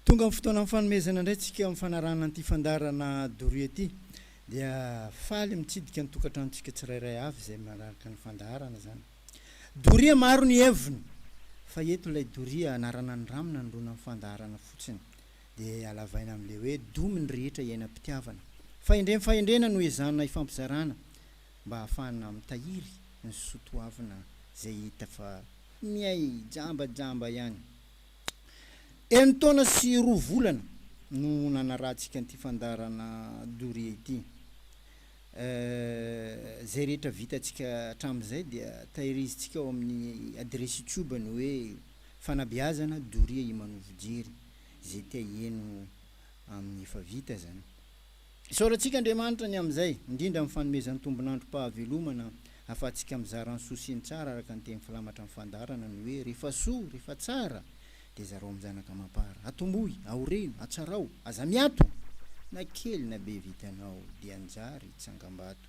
Tonga amin'ny fotoana fanomezana indray tsika amin'ny fanarahana an'ity fandarana Doria ity dia faly mitsidika ny tokantranontsika tsirairay avy izay manaraka ny fandaharana zany. Doria maro ny heviny fa eto ilay Doria anarana ny ramina androna amin'ny fandaharana fotsiny dia alavaina amin'ilay hoe domy ny rehetra iainam-pitiavana. Fahendrena no ezahana ifampizarana mba ahafahana mitahiry ny sotoavina izay hita fa miay jambajamba ihany. Enina taona sy 2 volana no nanarahantsika an'ity fandaharana Doria ity. Zay rehetra vitantsika hatramin'izay dia tahirizintsika ao amin'ny adresy YouTube ny hoe Fanabeazana Doria Imanovojery izay tia hieno amin'ny efa vita zany. Isaorantsika Andriamanitra ny amin'izay indrindra amin'ny fanomezan'ny tombonandrom-pahavelomana ahafahantsika mizara ny soa sy ny tsara araka ny teny filamatra amin'ny fandaharana ny hoe rehefa soa rehefa tsara dia zareo amin'ny zanaka mapara atombohy aoreno atsarao aza miato na kely na be vitanao dia anjary tsangam-bato.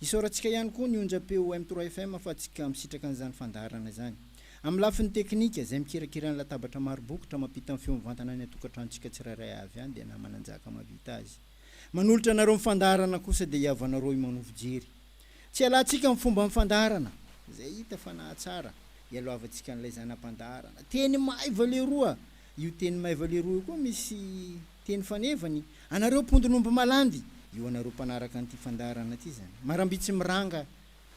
Isaorantsika ihany koa ny onjam-peo M3 FM ahafahantsika misitraka an'izany fandaharana zany amin'ny lafin'ny teknika izay mikirakira ny latabatra maro bokotra mampita amin'ny feo mivantana ny atokantranotsika tsirairay avy ihany dia namananjaka mavita azy. Manolotra anareo amin'ny fandaharana kosa dia hiavanareo Imanovojery. Tsy alantsika amin'ny fomba amin'ny fandaharana izay hita fa nahatsara ialoavantsika n'ilay zanam-pandaharana teny maiva leroa. Io teny maiva leroa io koa misy teny fanevany anareo mpondonomby malandy io anareo mpanaraka an'ity fandaharana ity zany. Marambitsy miranga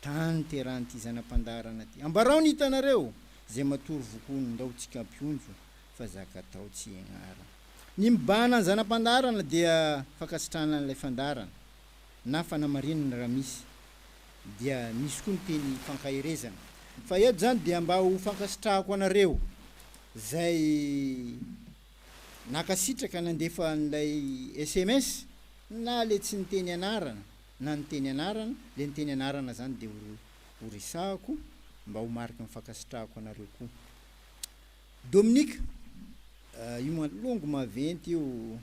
tany teran'ity zanam-pandaharana ity. Ambarao ny hitanareo izay matory vokony ndaotsika ampionjo fa zaka atao tsy ianara. Ny mibahana ny zanam-pandaharana dia fankasitrahana n'ilay fandaharana na fanamarinana raha misy dia misy koa ny teny fankahirezana. Fa eto zany dia mba ho fankasitrahako anareo zay nakasitraka nandefa n'ilay SMS na le tsy niteny anarana na niteny anarana, le niteny anarana zany dia ho resahako mba ho marika mifankasitrahako anareo koa. Dominika io malongo maventy io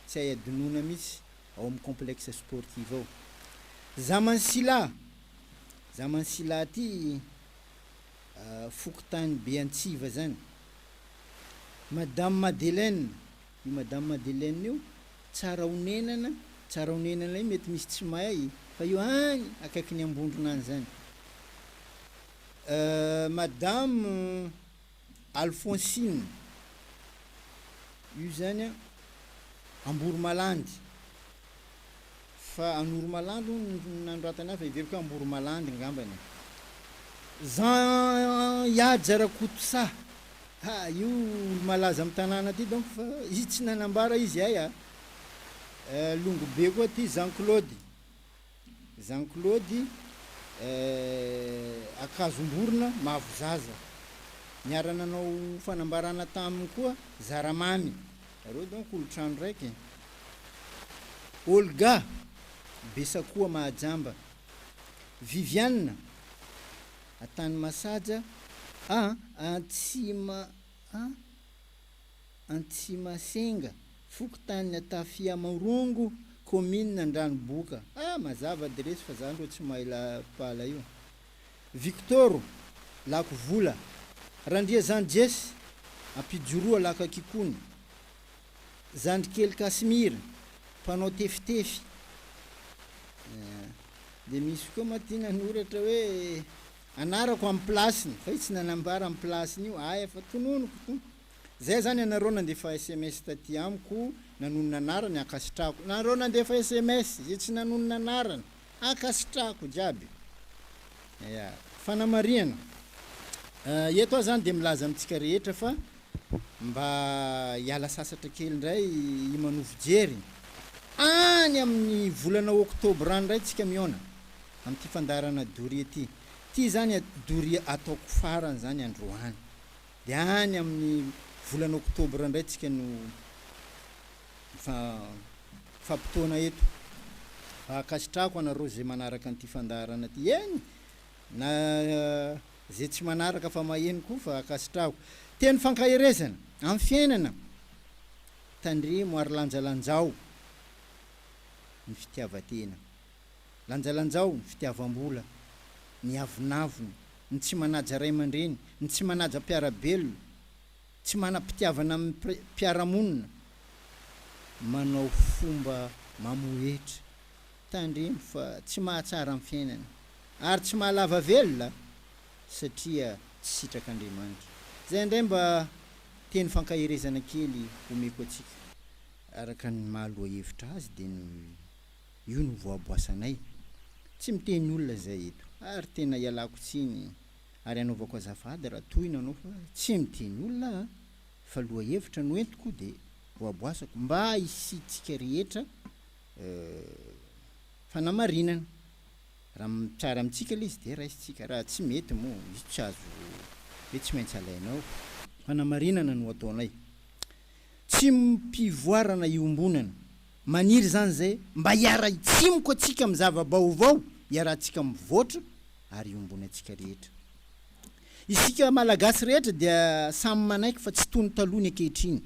tsy hay adonona mihitsy ao amin'ny complexe sportif ao. Zamansila ty fokotany be antsiva zany. Madame Madeleine io tsara honenana ilay mety misy tsy mahay fa io any akaiky ny ambondronany zany. Madame Alphonsine io zany Amboromalandy fa Anoromalandy nandroatana fa iveriko Amboromalandy ngambany. Jean Yajarakotosa io malaza amin'ny tanàna aty donc fa izy tsy nanambara izy ay longo be koa ty Jean Claude Akazomborona Mavozaza niara-nanao fanambarana taminy koa Zaramamy reo donc olo-trano raiky. Olga Besakoa Mahajamba, Viviane Atany Masaja Antsimasenga Fokotany Atafia Maurongo commune Andranoboka. Mazava adresy fa zany ro tsy maila pala io. Victor Lakovola Randria Zanjesy Ampijoroa Lakakikony, Zandrikely Kasimira mpanao tefitefy. Dia misy koa maty nanoratra hoe anarako amin'ny plasiny fa tsy nanambara amin'ny plasiny io fa tononoko to. Zay zany anareo nandefa SMS taty amiko nanonona anarany akasitrahako. Nareo nandefa SMS zay tsy nanonona anarany akasitrahako jiaby. Fanamariana eto aho zany dia milaza amintsika rehetra fa mba hiala sasatra kely indray Imanovojery any amin'ny volana Oktobra indray tsika miona amin'ity fandaharana Doria ity. Ty zany Doria ataoko farany zany androany dia any amin'ny volana Oktobra indray tsika no fampitoana eto. Akasitrahako anareo zay manaraka an'ity fandaharana ty na zay tsy manaraka fa maheno koa fa akasitrahako. Teny fankahirezana amin'ny fiainana tandremo ary lanjalanjao ny fitiavatena, lanjalanjao ny fitiavam-bola, ny avinaviny, ny tsy manaja ray aman-dreny, ny tsy manaja mpiarabelona, tsy manam-pitiavana amin'ny mpiaramonina, manao fomba mamoetra tandremo fa tsy mahatsara amin'ny fiainana ary tsy mahalava velona satria tsy sitrak'Andriamanitra. Zay indray mba teny fankaherezana kely homeko atsika araka ny mahaloa hevitra azy dia io no voaboasanay. Tsy miteny olona zay eto ary tena ialako tsiny ary anaovako azafady raha toy nanao fa tsy miteny olona fa loa hevitra no entiko dia voaboasako mba hisitsika rehetra fanamarinana. Raha tsara amintsika ilay izy dia raisitsika, raha tsy mety moa izy tsy azo hoe tsy maintsy alainao. Fanamarinana no ataonay. Tsy mpivoarana iombonana. Maniry zany zay mba hiara hitsimoka atsika amin'ny zava-baovao, hiarantsika mivoatra ary iombonantsika rehetra. Isika malagasy rehetra dia samy manaiky fa tsy tony taloha ny ankehitriny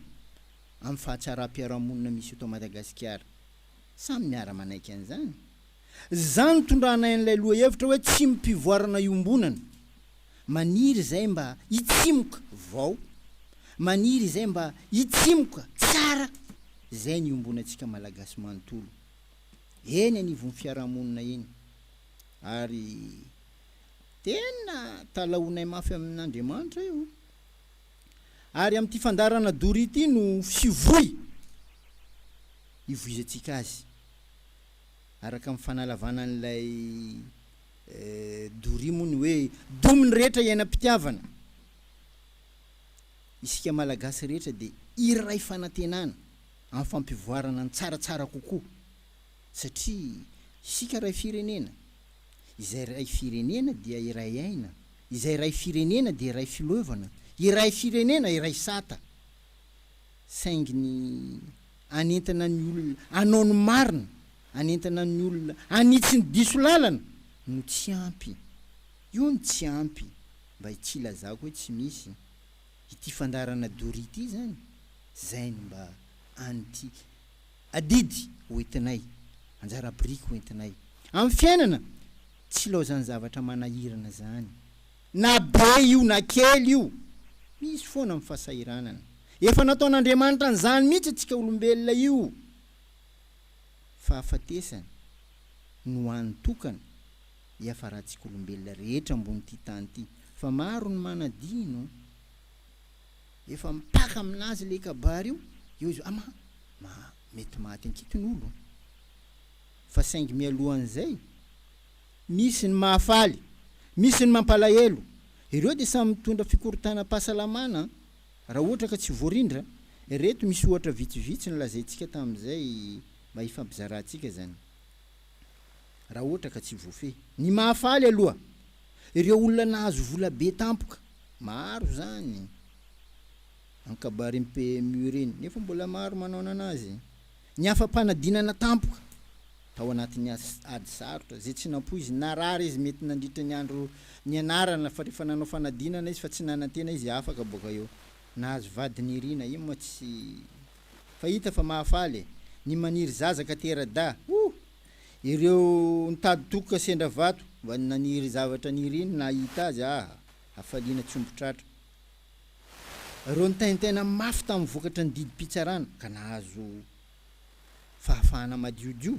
amin'ny fahatsaram-piarahamonina misy eto Madagasikara. Samy miara manaiky an'izany. Zany tondranay an'ilay loha hevitra hoe tsy mpivoarana iombonana. Maniry zay mba hitsimoka vao. Maniry zay mba hitsimoka tsara. Zay ny iombonantsika malagasy manontolo. Eny anivon'ny fiarahamonina eny. Ary tena talaonay mafy amin'Andriamanitra io. Ary amin'ity fandarana Doria ity no fivoy ivoizantsika azy. Araka amin'ny fanalavana an'ilay Doria moa ny hoe dominy rehetra iainam-pitiavana. Isika malagasy rehetra dia iray fanantenana amin'ny fampivoarana ny tsaratsara kokoa. Satria isika iray firenena. Izay iray firenena dia iray aina. Izay iray firenena dia iray filovana. Iray firenena iray sata. Sainginy anentana ny olona anao ny marina, anentana ny olona anitsy ny diso lalana no tsy ampy. Io ny tsy ampy mba hitsilazako hoe tsy misy ity fandarana Doria ity zany. Zay ny mba anty adidy hoentinay, anjara biriky hoentinay amin'ny fiainana. Tsy laozany zavatra manahirana zany. Na be io na kely io, misy foana amin'ny fahasahiranana. Efa nataon'Andriamanitra an'izany mihitsy antsika olombelona io. Fahafatesana no antokana hiafarantsika olombelona rehetra ambon'ity tany ity. Fa maro ny manadino. Efa mipaka aminazy le kabary io izy mety maty ankitin'olo. Fa saingy mialohan'izay misy ny mahafaly, misy ny mampalahelo. Ireo dia samy mitondra fikorontanam-pahasalamana raha ohatra ka tsy voarindra. Ireto misy ohatra vitsivitsy ny lazaintsika tamin'izay mba hifampizarantsika zany. Raha ohatra ka tsy voafehy. Ny mahafaly aloha, ireo olona nahazo vola be tampoka, maro zany. Ankabary PMU reny, nefa mbola maro manao anazy. Ny afa-panadinana tampoka tao anatin'ny ady sarotra, zay tsy nampoizy narary izy mety nandritra ny andro ny anarana fa rehefa nanao fanadinana izy fa tsy nanantena izy afaka boka eo. Nahazo vadiny irina, io moa tsy fahita fa mahafaly. Ny maniry zaza ka tera-da, ireo nitady tokoka sendra vato mba naniry zavatra niriny na hita azy, hafaliana tsombotratra. Ireo nitaintena mafy tamin'ny vokatra ny didim-pitsarana ka nahazo fahafahana madiodio,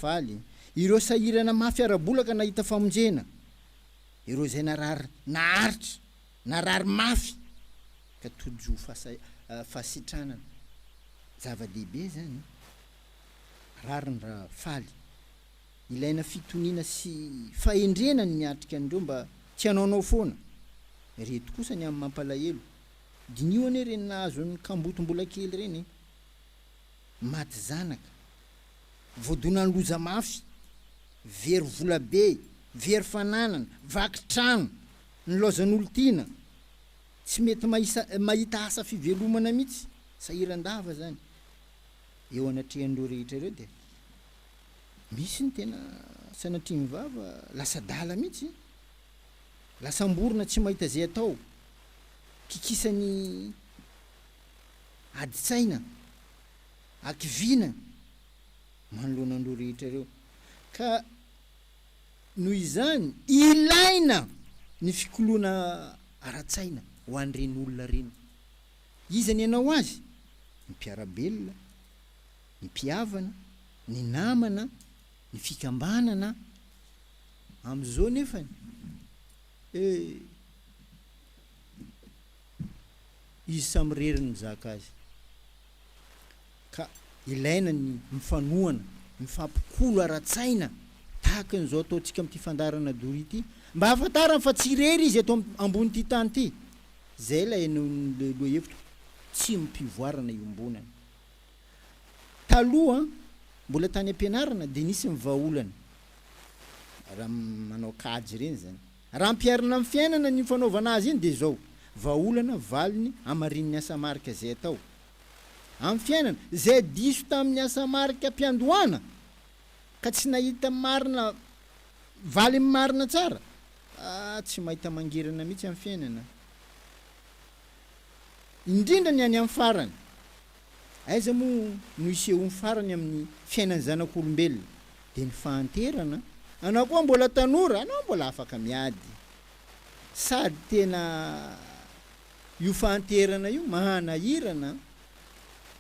faly. Ireo sahirana mafy arabolaka nahita famonjena. Ireo zay narary naharitra, narary mafy ka tojo fahasitranana. Zava-dehibe zany. Rariny raha faly. Ilaina fitoniana sy fahendrena ny miatrika an'ireo mba tsy hanaonao foana. Reto kosa ny amin'ny mampalahelo. Dinio ane reny nahazo ny kamboto mbola kely reny. Maty zanaka. Voadona ny loza mafy. Very vola be, very fananana, vaky trano, ny lozan'olo tiana. Tsy mety mahita asa fivelomana mihitsy. Sahiran-dava zany. Eo anatrehan'ireo rehetra ireo dia misy ny tena sanatria mivava lasa dala mihitsy. Lasa amborona tsy mahita zay atao. Kikisany aditsaina, akivina manoloanan'ireo rehetra ireo. Ka noho izany ilaina ny fikoloana ara-tsaina ho an'ireny olona reny. Iza ny ianao azy? Ny mpiarabelona, ny mpiavana, ny namana, ny fikambanana. Am'izao nefany izy samy reriny mizaka azy ka ilaina ny mifanohana, mifampikolo ara-tsaina tahaka an'izao ataontsika amin'ity fandarana Doria ity, mba hafantarana fa tsy rery izy ato ambonyity tany ity. Zay la le hevitro, tsy mipivoarana iombonana. Taloha mbola tany ampianarana de nisy mivaolana raha manao kajy reny zany, raha ampiarina amin'ny fiainana ny fanaovana azy iny de zao vaolana valiny amarin'ny asa marika zay atao amin'ny fiainana, zay diso tamin'ny asa marika mpiandohana ka tsy nahita marina valy marina tsara, tsy mahita mangirana mihitsy amin'ny fiainana. Indrindra ny any amin'ny farany, aiza moa no isehon'ny farany amin'ny fiainan'ny zanak'olombelona de ny fahanterana. Anao koa mbola tanora, anao mbola afaka miady, sady tena io fahanterana io mahanahirana.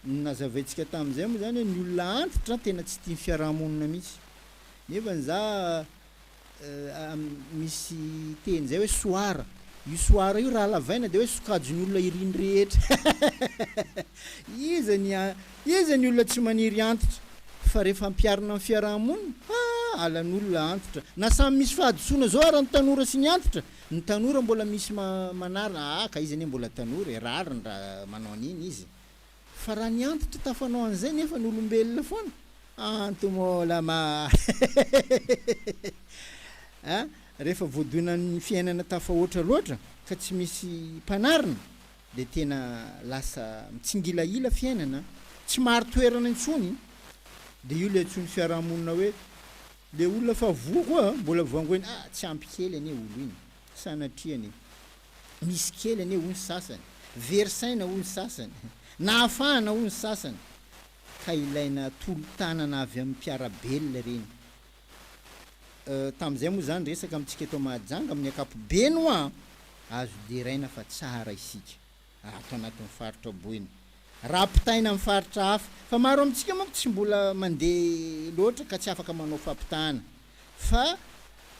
Nazavaintsika tamin'izay moa zany ny olona antitra tena tsy tia fiarahamonina mihitsy. Nefa za misy teny zay hoe soara, io soara io raha lavaina de hoe sokajiny olona iriny rehetra. Iza ny olona tsy maniry antitra, fa rehefa ampiarina amin'ny fiarahamonina alan'olona antitra. Na samy misy fahadisoana zao ara ny tanora sy ny antitra, ny tanora mbola misy manarina ka izy ane mbola tanora rariny raha manao an'iny izy, fa raha ny antitra tafanao an'izay nefa ny olombelona foana antomolama. Rehefa voadonan'ny fiainana tafahoatra loatra ka tsy misy mpanarina de tena lasa mitsingilaila fiainana, tsy maro toerana intsony. De io le antsony fiarahamonina hoe le olona fa voa koa mbola voangoiny, tsy ampy kely ane olo iny, sanatriany misy kely ane ony sasany, verisaina ony sasany, nahafahana ony sasany, ka ilaina tolo-tanana avy amin'ny mpiarabelona reny. Tamin'izay moa zany resaka amintsika eto Mahajanga amin'ny ankapobeny hoa azo deraina fa tsara isika ato anatin'ny faritra boiny, raha pitaina amin'ny faritra hafa. Fa maro amintsika manko tsy mbola mandeha loatra ka tsy afaka manao fampitahana, fa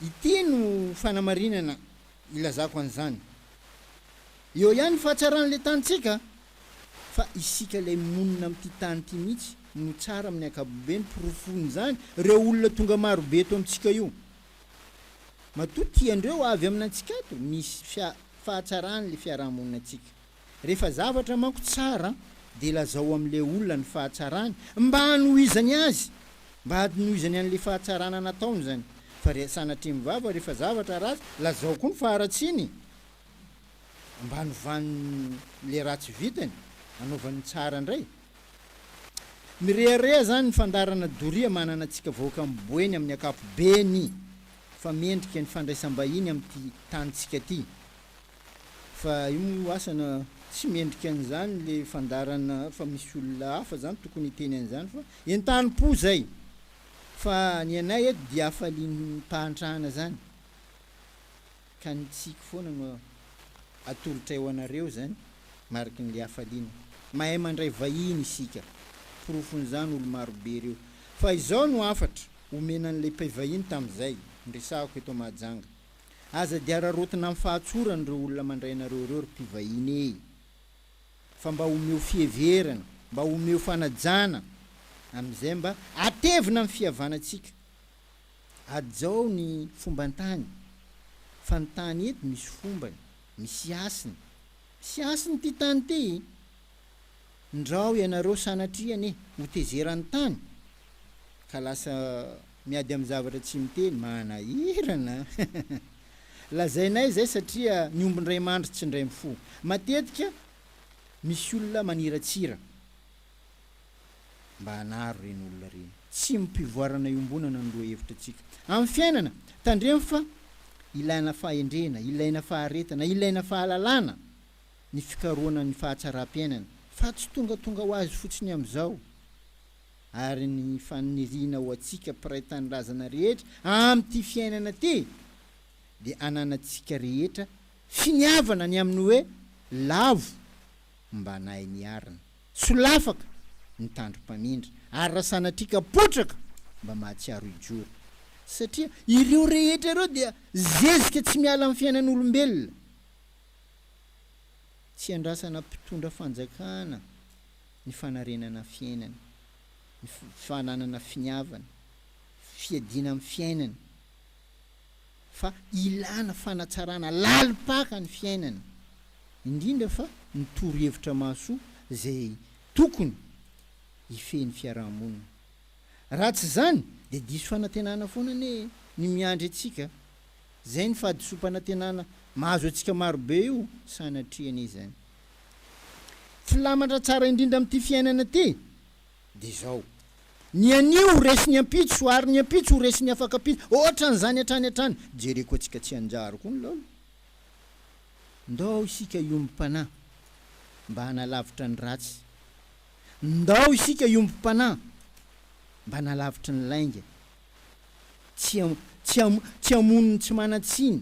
ity no fanamarinana ilazako an'izany. Eo ihany fahatsaran'le tanitsika, fa isika lay monina amin'ity tany ity mihitsy no tsara amin'ny ankapobeny porofony zany reo olona tonga marobe eto amintsika io. Matoa tiandreo avy aminantsika ato, misy fahatsarany le fiarahamonina antsika. Rehefa zavatra manko tsara de lazao amin'le olona ny fahatsarany mba hanohizany azy, mba hanohizany an'le fahatsarana nataony zany. Fa sanatria mivava rehefa zavatra ratsy lazao koa ny faharatsiny, mba hanovany le ratsy vitany, hanaovany tsara indray. Mirehareha zany ny fandarana Doria manana antsika vahoaka miboeny amin'ny ankapobeny, fa mendrika ny fandraisam-bahiny amin'ity tanitsika ty. Fa io asana tsy mendrika an'izany le fandarana, fa misy olona hafa zany tokony hiteny an'izany, fa entany-po zay. Fa ny anay eto dia hafalian'ny mpahantrahana zany, ka ny tsika foana no atolotra eo anareo zany mariky n'le hafaliana. Mahay mandray vahiny isika, porofon'izany olo marobe reo. Fa izao no afatra omenan'le mpivahiny tamin'izay ndresako eto Mahajanga, aza dia rarotina amin'ny fahatsorany reo olona mandray nareo reo ry mpivahiny fa mba omeo fieverana, mba omeo fanajana, am'izay mba atevina amin'ny fihavanantsika. Adizao ny fomba an-tany, fa ny tany eto misy fombany, misy asiny ty tany ty. Ndrao ianareo sanatriany hotezeran'ny tany ka lasa miady amin'ny zavatra tsy miteny, manahirana. Lazainay zay satria ny ombindray mandry tsy ndray mifo. Matetika misy olona maniratsira mba hanaro reny olona reny, tsy mipivoarana iombonana ny loha hevitra atsika amin'ny fiainana. Tandremo fa ilaina fahendrena, ilaina faharetana, ilaina fahalalana ny fikaroana ny fahatsaram-piainana, fa tsy tonga ho azy fotsiny am'izao. Ary ny fanirina ho atsika mpiray tany razana rehetra amin'ity fiainana ty de ananatsika rehetra finiavana ny amin'ny hoe lavo mba nahay niarina, solafaka ny tandrom-pamindra, ary raha sanatrika potraka mba mahatsiaro ijoro satria ireo rehetra ireo dia zezika tsy miala amin'ny fiainan'olombelona tsy andrasana mpitondra fanjakana ny fanarenana fiainana ny fananana finiavana fiadiana amin'ny fiainana fa ilana fanatsarana lalipaka ny fiainana indrindra fa ny torohevitra mahasoa zay tokony ifeny fiarahamonina raha tsy zany de diso fanantenana foana ny miandry atsika zay ny fahadisom-panantenana mahazo atsika marobe io sanatriana izy zany filamatra tsara indrindra amin'ity fiainana ty de zao ny anio resy ny ampitso ary ny ampitso resy ny afaka apitso ohatran'izany hatrany jereko atsika tsy anjaro koa ny lolo ndao isika iombom-panahy mba hanalavitra ny ratsy ndao isika iombom-panahy mba hanalavitra ny lainga tsy amoniny tsy manatsiny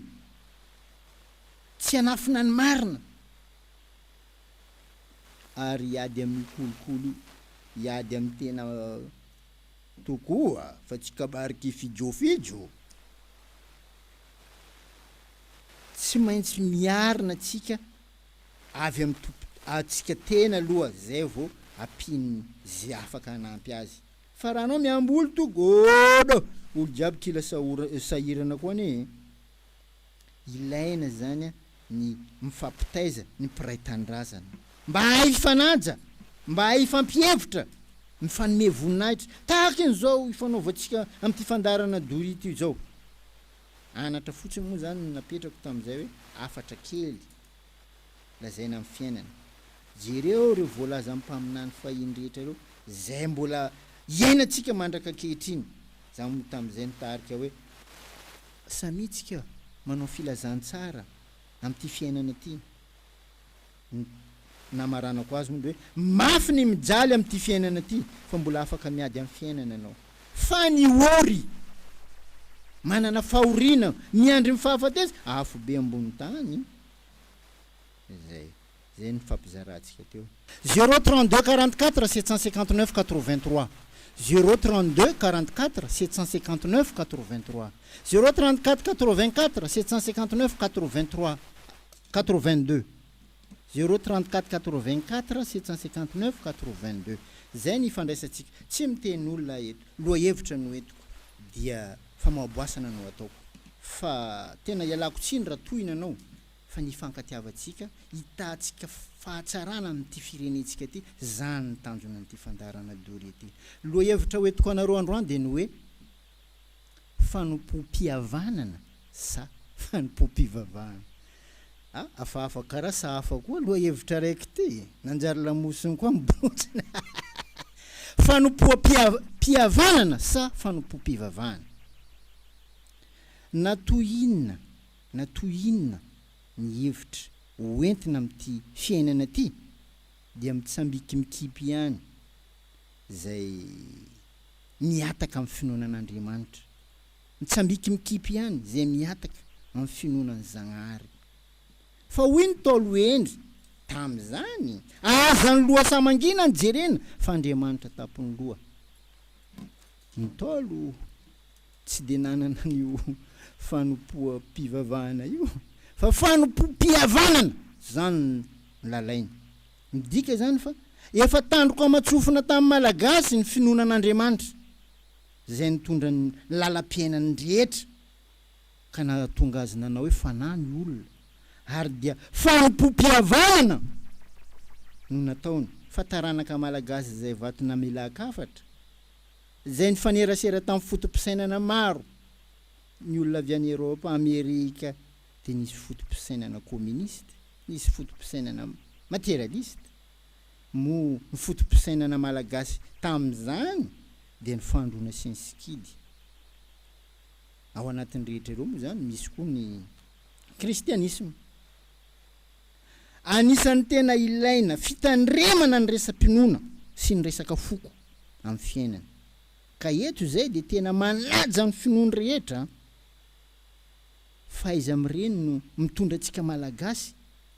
tsy hanafina ny marina ary hiady amin'ny kolokolo hiady amin'ny tena tokoa fa tsy kabariky fidiofidio tsy maintsy miarina atsika avy amin'ny atsika tena aloha zay vao ampiny zay afaka hanampy azy fa raha anao miamboly to godo olo jiaby kila sahirana koa any ilaina zany ny mifampitaiza ny mpiray-tandrazana mba hay ifanaja mba hay ifampievitra mifanome voninahitra tahaka an'izao ifanaovantsika amin'ity fandarana Doria ity zao anatra fotsiny moa zany napetrako tamin'izay hoe afatra kely lazaina amin'ny fiainana jereo reo voalaza ampaminany fahiny rehetra reo zay mbola iainantsika mandraka ankehitriny za mo tamin'izay nitarika hoe samitsika manao filazantsara amin'ity fiainana ity namaranako azy moa de hoe mafy ny mijaly amin'ity fiainana ity fa mbola afaka miady amin'ny fiainana anao fa ny ory manana fahoriana miandry mifahafateza afo be ambony tany zay ny fampizarantsika teo 032 44 759 83 032 44 759 83 034 84 759 83 82 034 84 759 82 zay ny fandraisantsika tsy miteny olona eto loha hevitra no etiko dia famaboasana no ataoko fa tena ialako tsiny raha tohina anao fa ny fankatiavatsika hitantsika fahatsarana amin'ity firenentsika ty zany ny tanjona n'ity fandarana Doria ity loha hevitra hoetiko anareo androany de ny hoe fanompo-pihavanana sa fanompo-pivavahana afahafa karaha sahafa koa loha hevitra raiky ty nanjary lamosiny koa mibotsina fanompo-pihavanana sa fanompo-pivavahana natoinina ny hevitra hoentina amin'ity fiainana ty dia mitsambiky mikipy ihany zay miataka amin'ny finoanan'Andriamanitra mitsambiky mikipy ihany zay miataka amin'ny finoanan'ny Zagnahary fa hoy ny tolo endry tam'izany azany loha samangina ny jerena fa Andriamanitra tapony loha ny tolo tsy de nanana io fanompo-pivavahana io fa fanompo-pihavanana zany lalainy midika zany fa efa tandroko amatsofina tamin'ny malagasy ny finoanan'Andriamanitra zay nitondra ny lalam-piainany rehetra ka nahatonga azy nanao hoe fanahy ny olona ary dia fanompo-pihavanana no nataony fa taranaka malagasy zay vato namelakafatra zay nifanerasera tamin'ny fotom-pisainana maro ny olona avy any Eropa Amerika de nisy fotom-pisainana communiste nisy fotom-pisainana materialiste mo ny fotom-pisainana malagasy tam'izany de ny fandroana sy ny sikidy ao anatin'ny rehetra ireo moa zany misy koa ny kristianisme anisan'ny tena ilaina fitandremana ny resam-pinoana sy ny resaka foko amin'ny fiainana ka eto zay de tena manaja ny finoana rehetra fa izy amin'ireny no mitondra antsika malagasy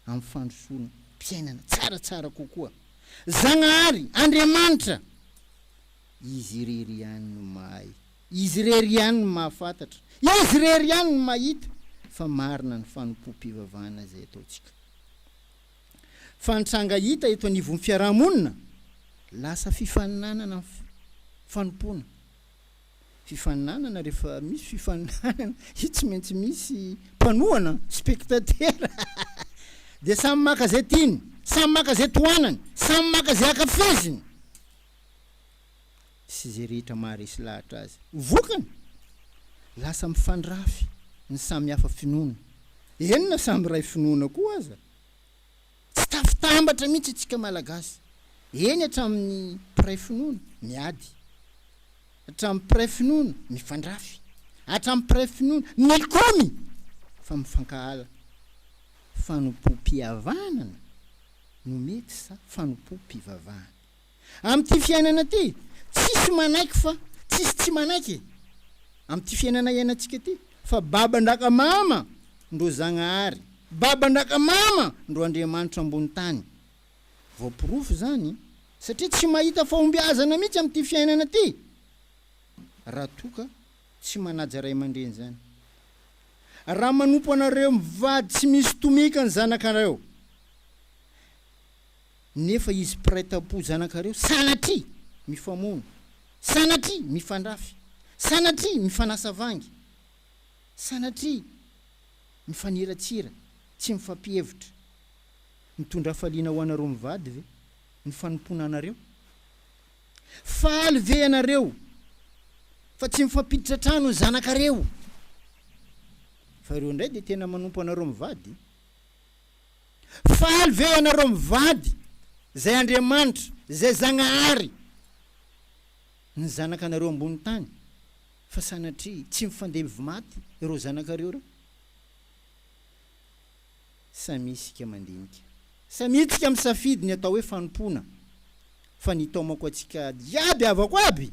amin'ny fandrosoana mpiainana tsaratsara kokoa Zagnahary Andriamanitra izy rery ihany no mahay, izy rery ihany no mahafantatra, izy rery ihany no mahita fa marina ny fanompo-pivavahana zay ataotsika. Fa nitranga hita eto anivon'ny fiarahamonina lasa fifaninanana fanompoana. Fifaninanana rehefa misy fifaninanana tsy maintsy misy mpanohana spectateur de samy maka zay tiany, samy maka zay toanany, samy maka zay akafeziny sy zay rehetra maharesy lahatra azy. Vokany lasa mifandrafy ny samy hafa finoana. Enina samy ray finoana koa aza. Tsy tafitambatra mihitsy atsika malagasy. Eny hatramin'ny mpiray finoana miady, hatramin'ny mpiray finoana mifandrafy, hatramin'ny mpiray finoana milikomy fa mifankahala. Fanompo-pihavanana no mety sa fanompo-pivavahana. Amin'ity fiainana ty tsisy manaiky fa tsisy tsy manaiky. Amin'ity fiainana iainantsika ty fa babandraka mama ndro Zagnahary, babandraka mama ndro Andriamanitra ambony tany. Voapirofo zany satria tsy mahita fahombiazana mihitsy amin'ity fiainana ty raha toka tsy manaja ray aman-dreny zany. Raha manompo anareo mivady tsy misy tomika ny zanakareo nefa izy piraitam-po zanakareo sanatria mifamono, sanatria mifandrafy, sanatria mifanasa vangy, sanatria mifaniratsira, tsy mifampihevitra. Mitondra faliana ho anareo mivady ve ny fanompona anareo? Faly ve anareo fa tsy mifampiditra trano ny zanakareo? Fa ireo ndray de tena manompo anareo mivady. Faly ve anareo mivady zay Andriamanitra, zay Zagnahary ny zanakanareo ambony tany fa sanatria tsy mifandevy maty ireo zanakareo reo? Samy isika mandinika, samy isika misafidy ny atao hoe fanompona. Fa ny taomako atsika diaby avako aby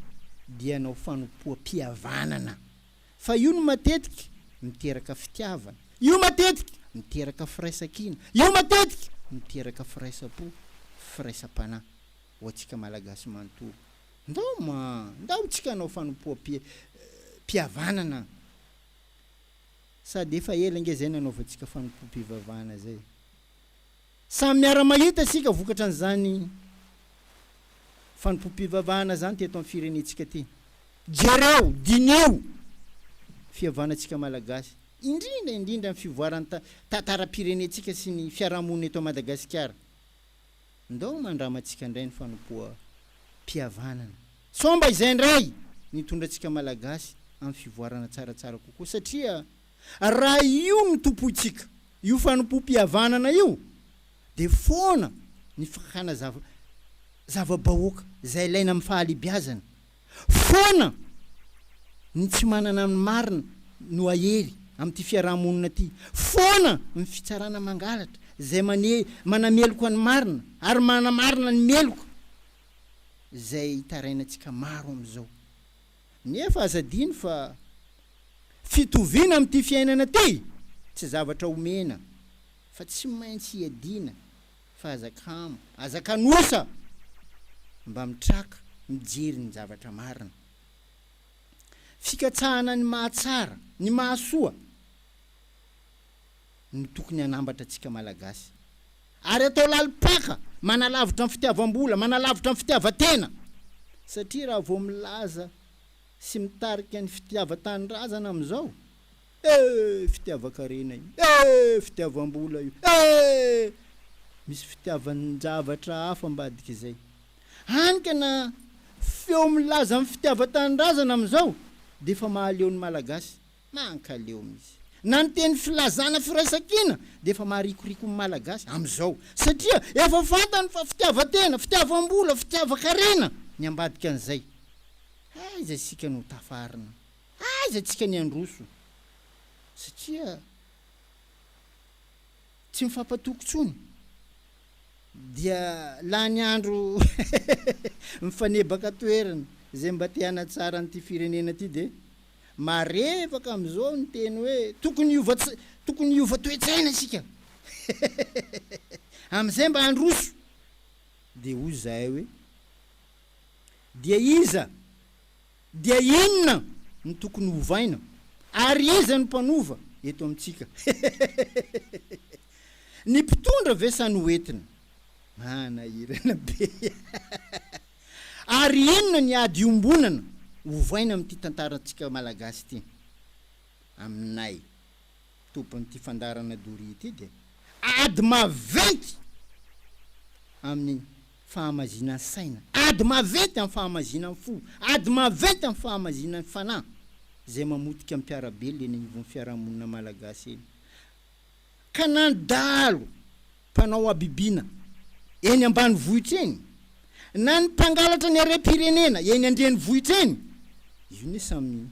dia anao fanompoam-pihavanana. Fa io no matetika miteraka fitiavana, io matetika miteraka firaisan-kina, io matetika miteraka firaisan-po, firaisam-panahy ho atsika malagasy manontolo. Ndao tsika anao fanompoam-pihavanana. Sady efa ela nge zay nanaovantsika fanompo-pivavahana zay. Samy miara-mahita sika vokatra an'izany fanompo-pivavahana zany teto amin'ny firenentsika ty. Jereo, dineo fihavanantsika malagasy. Indrindra amin'ny fivoarany tantara-pirenentsika sy ny fiarahamonina eto Madagasikara. Ndao mandramatsika indray ny fanompoam-pihavanana. Somba izay indray nitondratsika malagasy amin'ny fivoarana tsaratsara kokoa satria raha io no tompoitsika, io fanompo-pihavanana io de foana ny fakana zava-bahoaka zay ilaina amin'ny fahalebiazana. Foana ny tsy manana amin'ny marina no ahery amin'ity fiarahamonina ty. Foana ny fitsarana mangalatra zay manameloko ny marina ary manamarina ny meloko zay hitarainantsika maro am'izao. Nefa azadiny fa fitoviana amin'ity fiainana ty tsy zavatra omena fa tsy maintsy hiadina fa azakanosa mba mitraka mijery ny zavatra marina. Fikatsahana ny mahatsara, ny mahasoa no tokony hanambatra atsika malagasy. Ary atao lalipaka manalavitra amin'ny fitiavam-bola, manalavitra amin'ny fitiavan-tena. Satria raha vao milaza sy mitarika ny fitiavan-tanindrazana am'izao, fitiavan-karena io, fitiavam-bola io, misy fitiavan-javatra hafa ambadika izay. Hanika na feo milaza amin'ny fitiavan-tanindrazana am'izao de efa mahaleo ny malagasy, mankaleo mihitsy. Na ny teny filazana firaisan-kina de efa maharikoriko ny malagasy am'izao satria efa fantany fa fitiavan-tena, fitiavam-bola, fitiavan-karena ny ambadika an'izay. Aiza sika no tafarina, aiza tsika ny androso satria tsy mifampatokontsony dia lany andro mifanebaka toerana zay mba te hanatsara n'ity firenena ty de marevaka am'izao ny teny hoe tokony hiova toetsaina sika am'izay mba androso de hoy zahay hoe dia iza dia inona ny tokony hovaina ary iza ny mpanova eto amintsika ny mpitondra ve sa ny hoentina irana be ary inona ny ady iombonana hovaina amin'ity tantarantsika malagasy ity aminay tompon'ity fandarana Doria ity dia ady maventy amin'ny fahamazina saina, ady maventy amin'ny fahamazina fo, ady maventy amin'ny fahamazina fanahy zay mamotika amin'ny mpiarabe le nivon'ny fiarahamonina malagasy eny ka nandalo mpanao abibina eny ambany vohitra eny na ny mpangalatra ny arem-pirenena eny andreny vohitra eny io ny samy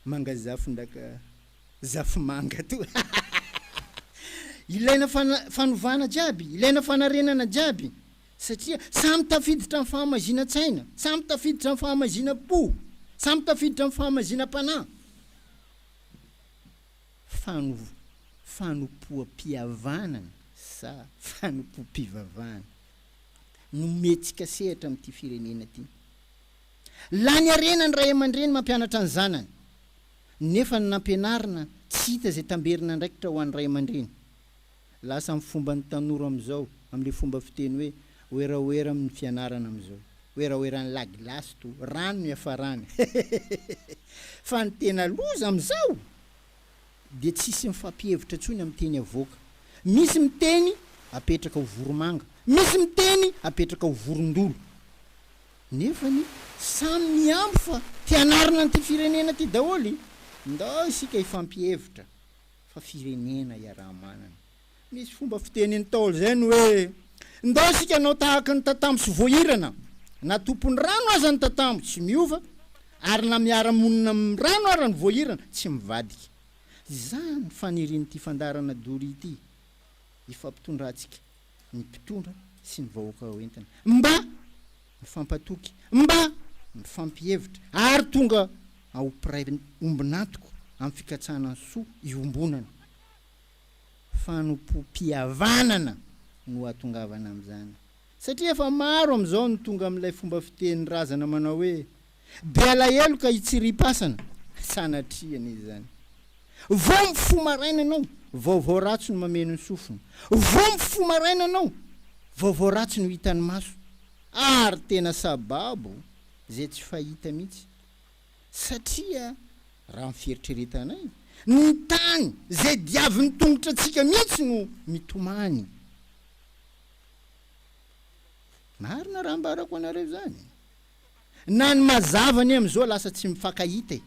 mangazafindaka zafimanga to ilaina fanovana jiaby, ilaina fanarenana jiaby satria samy tafiditra amin'ny fahamazina tsaina, samy tafiditra amin'ny fahamazina po, samy tafiditra amin'ny fahamazina mpanahy fanompoam-pihavanana sa fanompoam-pivavahana no metsika sehatra amin'ity firenena ty la ny arena ny ray aman-dreny mampianatra ny zanany nefa ny nampianarina tsy hita zay tamberina ndraikitra ho an'ny ray aman-dreny lasa amin'ny fomba ny tanora am'izao amin'le fomba fiteny hoe oeraoera amin'ny fianarana am'izao oeraoeran'ny lagilasy to rano ny afarany fa ny tena loza am'izao dia tsisy mifampihevitra ntsony amin'ny teny avoaka misy miteny apetraka ho voromanga, misy miteny apetraka ho vorondolo nefany samy miampy fa tianarina n'ity firenena ty daholy ndao isika hifampihevitra fa firenena iarahamanana misy fomba fiteny Ntaolo zany hoe ndao isika anao tahaka ny tatambo sy voahirana na tompony rano aza ny tatambo tsy miova ary na miara-monina amin'ny rano ary ny voahirana tsy mivadika zany fanirian'ity fandarana Doria ity ifampitondrantsika ny mpitondra sy ny vahoaka hoentina mba mifampatoky mba mifampihevitra ary tonga ao piray ombinatoko amin'ny fikatsahana soa iombonana fanompoam-pihavanana no atongavana amin'izany satria efa maro amin'izao ny tonga amin'ilay fomba fiteny razana manao hoe be alahelo ka hitsiripasana sanatriana izy zany vao mifo maraina anao vaovao ratsy no mameno ny sofina vao mifo maraina anao vaovao ratsy no hitany maso ary tena sababo zay tsy fahita mihitsy satria raha miferitreretanay ny tany zay diavin'ny tongotra atsika mihitsy no mitomany marina raha mbarako anareo zany na ny mazavany am'izao lasa tsy mifankahita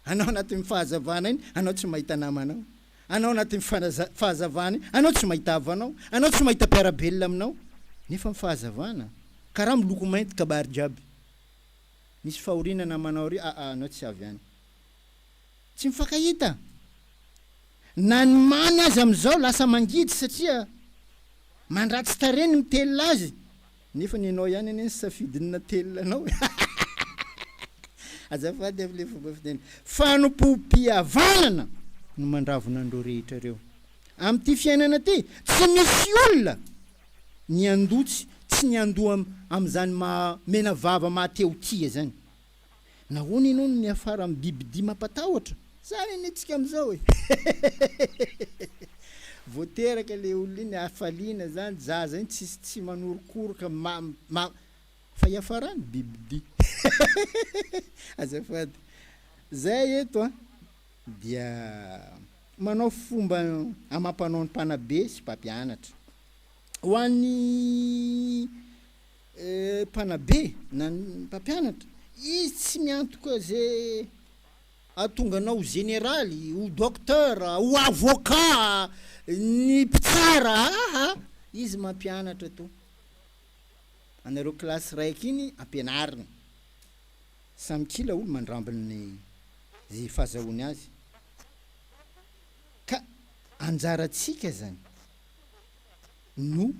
anao anatin'ny fahazavana iny anao tsy mahita namanao anao anatin'ny fahazavana anao tsy mahita avanao anao tsy mahita piarabelona aminao nefa mifahazavana karaha miloko mainty kabary jiaby misy fahorinana manao ry anao tsy avy any tsy mifankahita na ny mamy azy am'izao lasa mangidy satria mandratsy tareny mitelona azy nefa ny anao ihany eny safidiny natelona anao azafady avy le fomba fiteny fanompoam-pihavanana no mandravona andreo rehetra reo amin'ity fiainana ty tsy misy olona ny andotsy tsy ny andoha am'izany mena vava mahateo tia zany nahoana ianao no miafara amin'ny bibidia mampatahotra zany eny antsika am'izao voateraka le olona iny afaliana zany zaza iny tsy manorokoroka fa iafarany bibidia azafady zay eto dia manao fomba amampanao ny mpanabe sy mpampianatra ho an'ny mpanabe na ny mpampianatra izy tsy miantoka zay atonganao ho generaly ho docteur ho avocat ny mpitsara izy mampianatra to anareo klasy raiky iny ampianarina samy kila olo mandrambiny zay fahazahoany azy ka anjaratsika zany no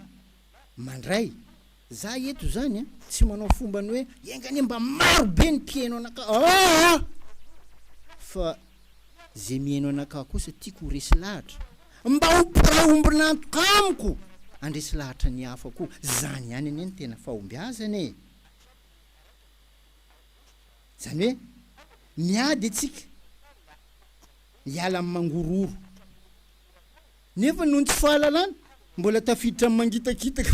mandray za eto zany tsy manao fomba ny hoe engany mba maro be ny mpieno anaka fa zay mieno anaka kosa tiako ho resy lahatra mba hompiraombina antokamiko andresy lahatra ny hafa koa zany ihany eny tena fahombiazany zany hoe miady atsika hiala amin'ny mangororo nefa noho tsy fahalalana mbola tafiditra amin'ny mangitakitaka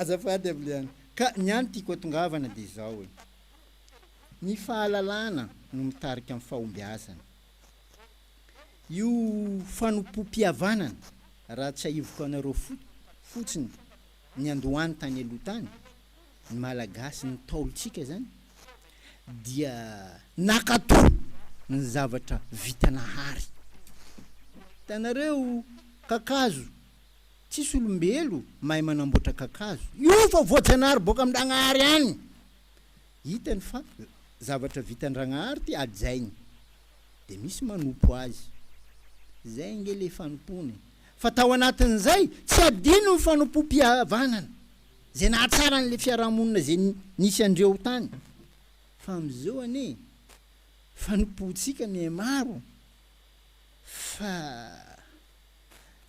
azafady avliany ka ny any tiako atongavana de zao hoe ny fahalalana no mitarika amin'ny fahombiazana io fanompo-pihavanana raha tsy ahivoka anareo fotsiny ny andohany tany aloha tany ny malagasy ny taolontsika zany dia nakato ny zavatra vitanahary tanareo kakazo tsisy olombelo mahay manamboatra kakazo io fa voajanahary boka amin-dragnahary any hitany fa zavatra vitan-dragnahary ty ajainy de misy manompo azy zay nge le fanompony fa tao anatin'izay tsy adino ny fanompo-pihavanana zay nahatsara n'le fiarahamonina zay nisy andreo tany fa am'izao ane fanompontsika mihe maro fa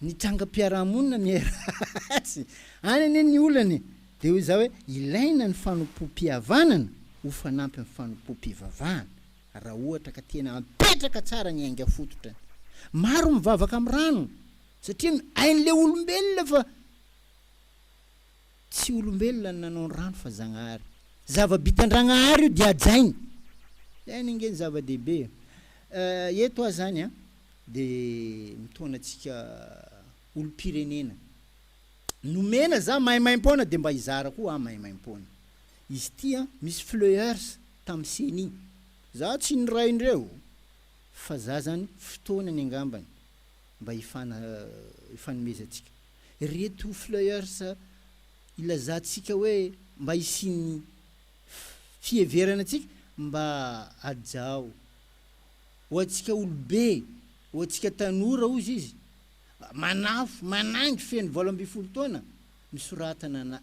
ny trangam-piarahamonina mihe ratsy any ane ny olany de hoy zao hoe ilaina ny fanompo-pihavanana ho fanampy amin'ny fanompo-pivavahana raha ohatra ka tena apetraka tsara ny ainga fototra maro mivavaka amin'ny rano satria ain'le olombelona fa tsy olombelona nanao ny rano fa zagnahary zava-bitan-dragnahary io de ajainy zay ningeny zava-dehibe eto aho zany a de mitona atsika olo-pirenena nomena za mahimaim-pona de mba hizara koa mahimaim-pona izy ty a misy fleurs tamy seny za tsy niraindreo fa za zany fotoana ny angambany mba ifanomezantsika reto fleurs ilazantsika hoe mba hisiny fieverana atsika mba ajao ho atsika olobe ho atsika tanora ozy izy manafo manangy feny 12 taona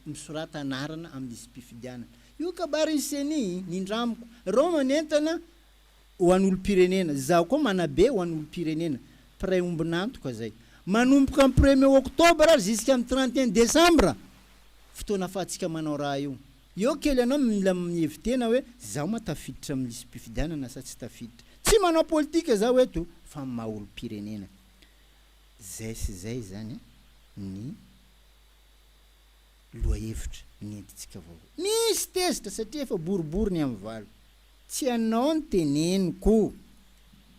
misorata anarana amin'izy mpifidianana io kabary iseny nindramiko reo manentana ho an'olo-pirenena zaho koa manabe ho an'olo-pirenena pray ombinantoka zay manomboka amin'ny 1er octobre jusqu'à amin'ny 31 décembre fotoana afahantsika manao raha io kely anao mila mihevitena hoe zaho ma tafiditra amin'isy mpifidianana sa tsy tafiditra tsy manao politika zaho eto fa maha olo-pirenena zay sy zay zany ny loahevitra nentintsika vao misy tezitra satria efa boribory ny amin'ny valo tsy anao ny teneniko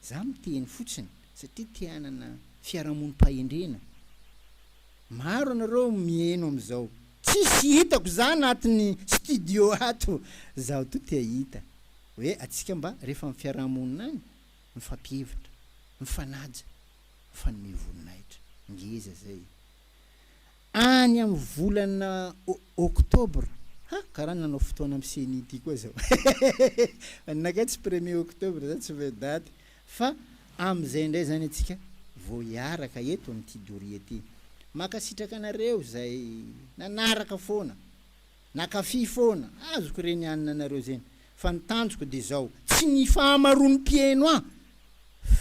za miteny fotsiny satria tianana fiarahamonim-pahendrena maro anareo mieno am'izao tsisy hitako za anatin'ny studio ato zaho to tia hita hoe atsika mba rehefa amin'ny fiarahamonina any mifampihevitra mifanaja mifanome voninahitra ngeza zay any amin'ny volana octobre karaha nanao fotoana amin'ny senity koa zao nakay tsy 1er octobre za tsy ve daty fa am'izay indray zany atsika vao hiaraka eto amin'ity Doria ty makasitraka anareo zay nanaraka foana nakafy foana azoko reny anina anareo zany fa ny tanjoko de zao tsy ny fahamaroan'ny mpieno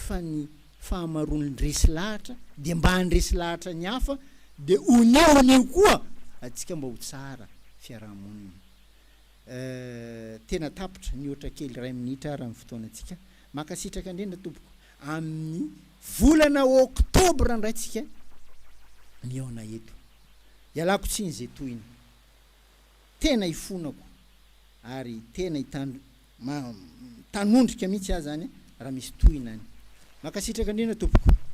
fa ny fahamaroan'ny ndresy lahatra de mba handresy lahatra ny hafa de oneo koa atsika mba ho tsara fiarahamonina tena tapitra ny ohatra kely 2 minitra raha ny fotoana atsika makasitraka indrindra tompoko amin'ny volana octobre ndray tsika miona eto ialako tsiny zay toina tena ifonako ary tena tanondrika mihitsy aho zany raha misy toina any makasitraka indrindra tompoko